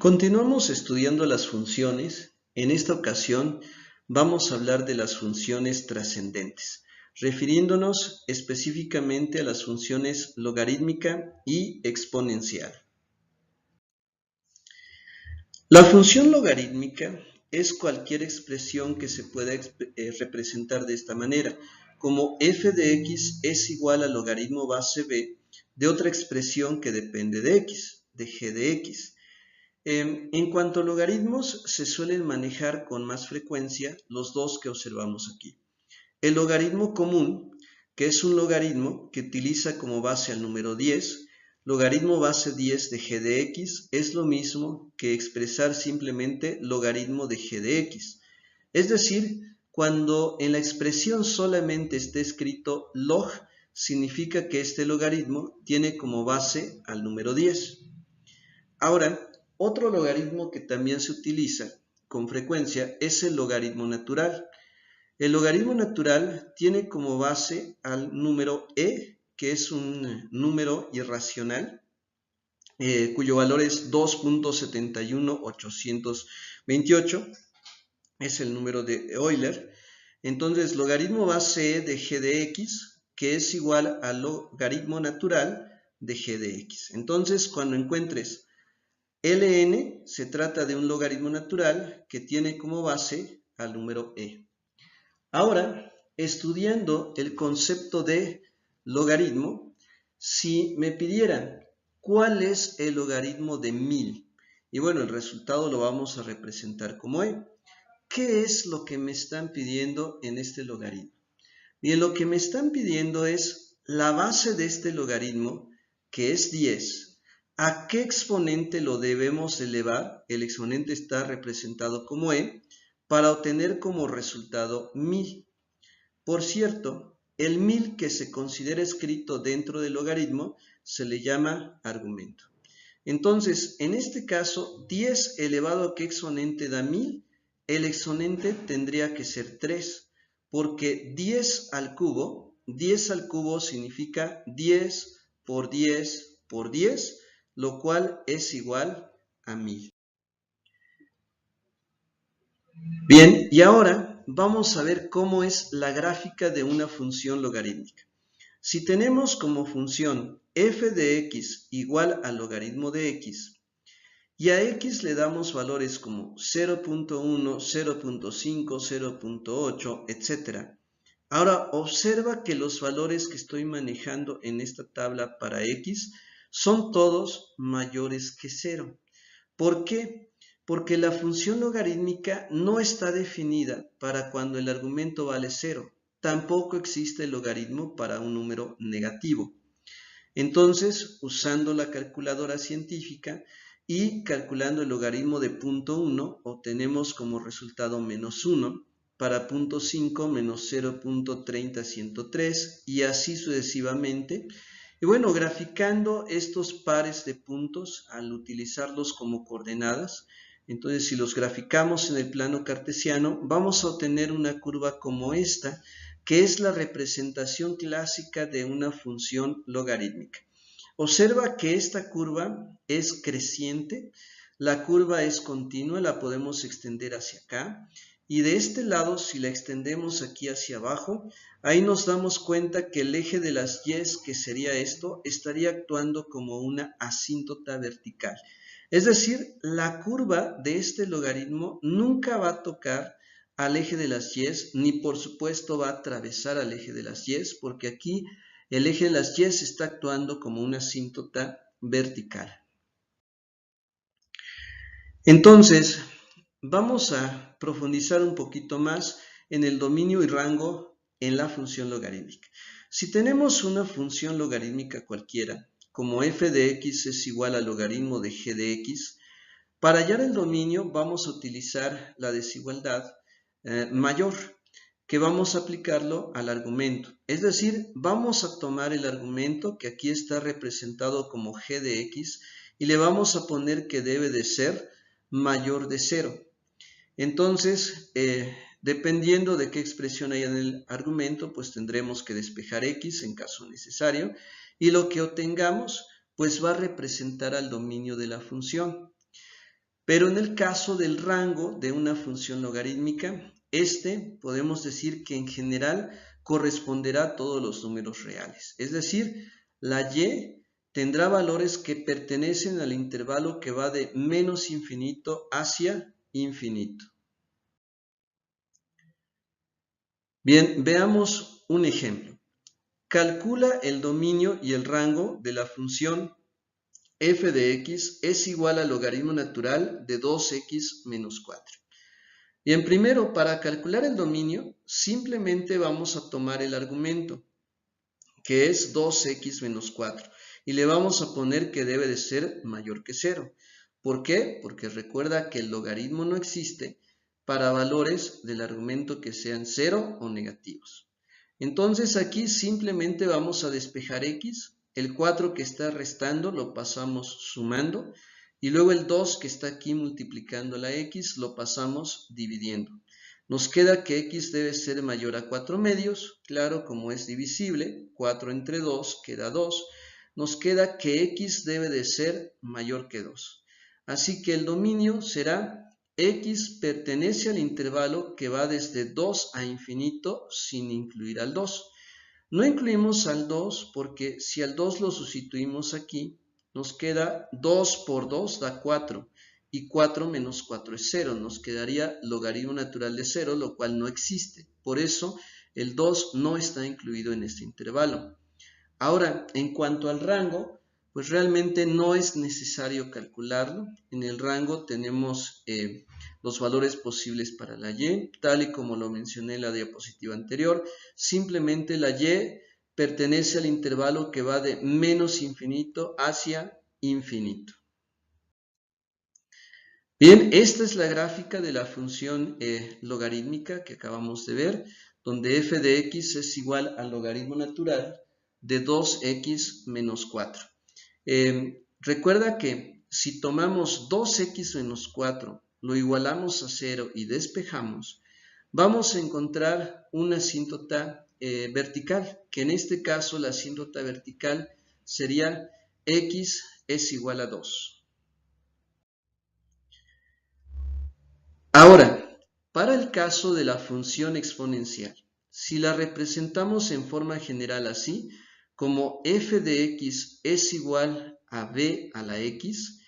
Continuamos estudiando las funciones. En esta ocasión vamos a hablar de las funciones trascendentes, refiriéndonos específicamente a las funciones logarítmica y exponencial. La función logarítmica es cualquier expresión que se pueda representar de esta manera, como f de x es igual al logaritmo base b de otra expresión que depende de x, de g de x. En cuanto a logaritmos, se suelen manejar con más frecuencia los dos que observamos aquí. El logaritmo común, que es un logaritmo que utiliza como base al número 10, logaritmo base 10 de g de x, es lo mismo que expresar simplemente logaritmo de g de x. Es decir, cuando en la expresión solamente esté escrito log, significa que este logaritmo tiene como base al número 10. Ahora, otro logaritmo que también se utiliza con frecuencia es el logaritmo natural. El logaritmo natural tiene como base al número e, que es un número irracional, cuyo valor es 2.71828, es el número de Euler. Entonces, logaritmo base e de g de x, que es igual al logaritmo natural de g de x. Entonces, cuando encuentres ln, se trata de un logaritmo natural que tiene como base al número e. Ahora, estudiando el concepto de logaritmo, si me pidieran cuál es el logaritmo de 1000, y bueno, el resultado lo vamos a representar como e. ¿Qué es lo que me están pidiendo en este logaritmo? Bien, lo que me están pidiendo es la base de este logaritmo, que es 10. ¿A qué exponente lo debemos elevar? El exponente está representado como e, para obtener como resultado 1000. Por cierto, el 1000 que se considera escrito dentro del logaritmo se le llama argumento. Entonces, en este caso, 10 elevado a qué exponente da 1000, el exponente tendría que ser 3, porque 10 al cubo significa 10 por 10 por 10, lo cual es igual a 1000. Bien, y ahora vamos a ver cómo es la gráfica de una función logarítmica. Si tenemos como función f de x igual al logaritmo de x, y a x le damos valores como 0.1, 0.5, 0.8, etc. Ahora observa que los valores que estoy manejando en esta tabla para x son todos mayores que 0. ¿Por qué? Porque la función logarítmica no está definida para cuando el argumento vale 0. Tampoco existe el logaritmo para un número negativo. Entonces, usando la calculadora científica y calculando el logaritmo de 0.1, obtenemos como resultado menos 1, para 0.5 menos 0.30103 y así sucesivamente. Y bueno, graficando estos pares de puntos al utilizarlos como coordenadas, entonces si los graficamos en el plano cartesiano, vamos a obtener una curva como esta, que es la representación clásica de una función logarítmica. Observa que esta curva es creciente, la curva es continua, la podemos extender hacia acá, y de este lado, si la extendemos aquí hacia abajo, ahí nos damos cuenta que el eje de las y, que sería esto, estaría actuando como una asíntota vertical. Es decir, la curva de este logaritmo nunca va a tocar al eje de las y, ni por supuesto va a atravesar al eje de las y, porque aquí el eje de las y está actuando como una asíntota vertical. Entonces, vamos a profundizar un poquito más en el dominio y rango en la función logarítmica. Si tenemos una función logarítmica cualquiera, como f de x es igual al logaritmo de g de x, para hallar el dominio vamos a utilizar la desigualdad mayor, que vamos a aplicarlo al argumento. Es decir, vamos a tomar el argumento que aquí está representado como g de x y le vamos a poner que debe de ser mayor de 0. Entonces, dependiendo de qué expresión haya en el argumento, pues tendremos que despejar x en caso necesario, y lo que obtengamos pues va a representar al dominio de la función. Pero en el caso del rango de una función logarítmica, podemos decir que en general corresponderá a todos los números reales. Es decir, la y tendrá valores que pertenecen al intervalo que va de menos infinito hacia infinito. Bien, veamos un ejemplo. Calcula el dominio y el rango de la función f de x es igual al logaritmo natural de 2x menos 4. Bien, primero, para calcular el dominio, simplemente vamos a tomar el argumento, que es 2x menos 4, y le vamos a poner que debe de ser mayor que 0. ¿Por qué? Porque recuerda que el logaritmo no existe para valores del argumento que sean 0 o negativos. Entonces aquí simplemente vamos a despejar x, el 4 que está restando lo pasamos sumando, y luego el 2 que está aquí multiplicando la x lo pasamos dividiendo. Nos queda que x debe ser mayor a 4 medios, claro, como es divisible, 4 entre 2 queda 2, nos queda que x debe de ser mayor que 2. Así que el dominio será x pertenece al intervalo que va desde 2 a infinito sin incluir al 2. No incluimos al 2 porque si al 2 lo sustituimos aquí, nos queda 2 por 2 da 4 y 4 menos 4 es 0. Nos quedaría logaritmo natural de 0, lo cual no existe. Por eso el 2 no está incluido en este intervalo. Ahora, en cuanto al rango, pues realmente no es necesario calcularlo. En el rango tenemos los valores posibles para la y, tal y como lo mencioné en la diapositiva anterior. Simplemente la y pertenece al intervalo que va de menos infinito hacia infinito. Bien, esta es la gráfica de la función logarítmica que acabamos de ver, donde f de x es igual al logaritmo natural de 2x menos 4. Recuerda que si tomamos 2x menos 4, lo igualamos a 0 y despejamos, vamos a encontrar una asíntota vertical, que en este caso la asíntota vertical sería x es igual a 2. Ahora, para el caso de la función exponencial, si la representamos en forma general así, como f de x es igual a b a la x,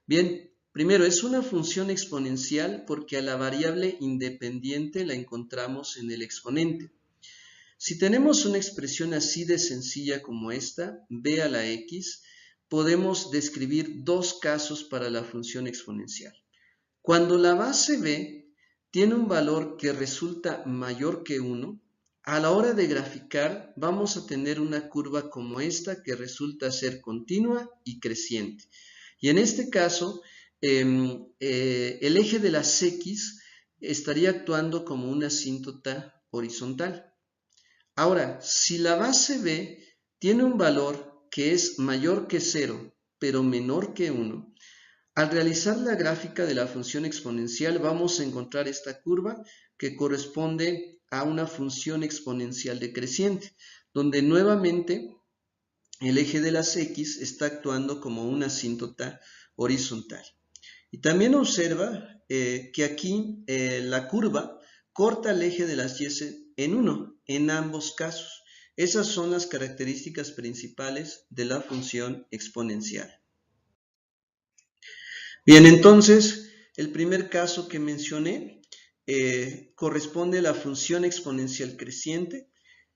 bien, primero es una función exponencial porque a la variable independiente la encontramos en el exponente. Si tenemos una expresión así de sencilla como esta, b a la x, podemos describir dos casos para la función exponencial. Cuando la base b tiene un valor que resulta mayor que 1, a la hora de graficar vamos a tener una curva como esta que resulta ser continua y creciente. Y en este caso, el eje de las x estaría actuando como una asíntota horizontal. Ahora, si la base b tiene un valor que es mayor que 0, pero menor que 1, al realizar la gráfica de la función exponencial vamos a encontrar esta curva que corresponde a una función exponencial decreciente, donde nuevamente el eje de las x está actuando como una asíntota horizontal. Y también observa que aquí la curva corta el eje de las y en 1, en ambos casos. Esas son las características principales de la función exponencial. Bien, entonces, el primer caso que mencioné corresponde a la función exponencial creciente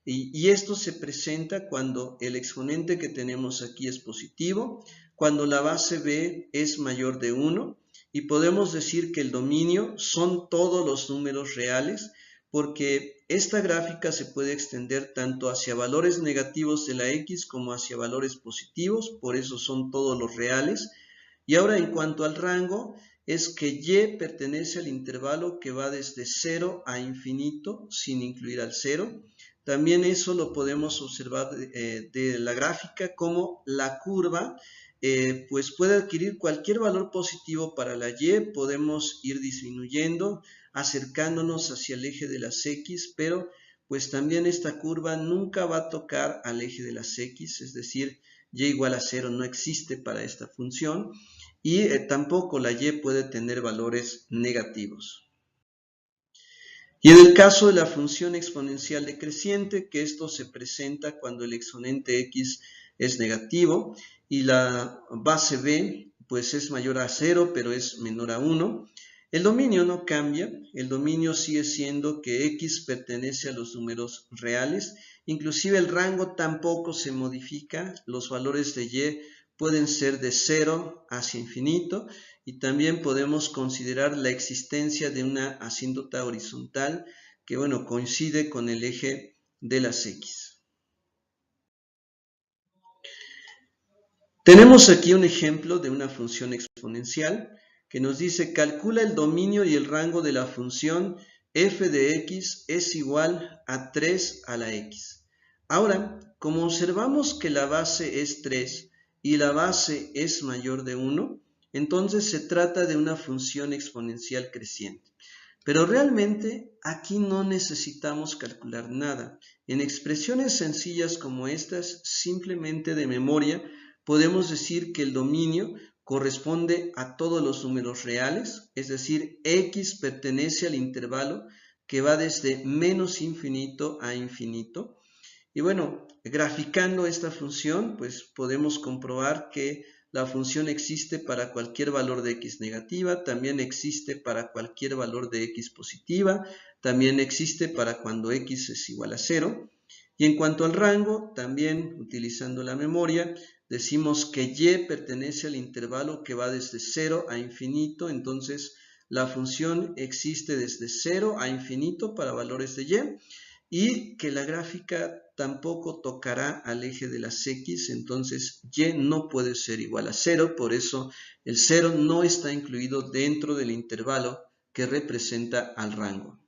y esto se presenta cuando el exponente que tenemos aquí es positivo, cuando la base b es mayor de 1 y podemos decir que el dominio son todos los números reales porque esta gráfica se puede extender tanto hacia valores negativos de la x como hacia valores positivos, por eso son todos los reales. Y ahora en cuanto al rango, es que y pertenece al intervalo que va desde 0 a infinito sin incluir al 0. También eso lo podemos observar de la gráfica como la curva pues puede adquirir cualquier valor positivo para la y, podemos ir disminuyendo, acercándonos hacia el eje de las x, pero pues también esta curva nunca va a tocar al eje de las x, es decir, y igual a 0 no existe para esta función y tampoco la y puede tener valores negativos. Y en el caso de la función exponencial decreciente, que esto se presenta cuando el exponente x es negativo y la base b pues es mayor a 0 pero es menor a 1, el dominio no cambia, el dominio sigue siendo que x pertenece a los números reales, inclusive el rango tampoco se modifica, los valores de y pueden ser de 0 hacia infinito y también podemos considerar la existencia de una asíntota horizontal que bueno, coincide con el eje de las x. Tenemos aquí un ejemplo de una función exponencial que nos dice calcula el dominio y el rango de la función f de x es igual a 3 a la x. Ahora, como observamos que la base es 3 y la base es mayor de 1, entonces se trata de una función exponencial creciente. Pero realmente aquí no necesitamos calcular nada. En expresiones sencillas como estas, simplemente de memoria, podemos decir que el dominio corresponde a todos los números reales, es decir, x pertenece al intervalo que va desde menos infinito a infinito. Y bueno, graficando esta función, pues podemos comprobar que la función existe para cualquier valor de x negativa, también existe para cualquier valor de x positiva, también existe para cuando x es igual a 0. Y en cuanto al rango, también utilizando la memoria, decimos que y pertenece al intervalo que va desde 0 a infinito, entonces la función existe desde 0 a infinito para valores de y que la gráfica tampoco tocará al eje de las x, entonces y no puede ser igual a 0, por eso el 0 no está incluido dentro del intervalo que representa al rango.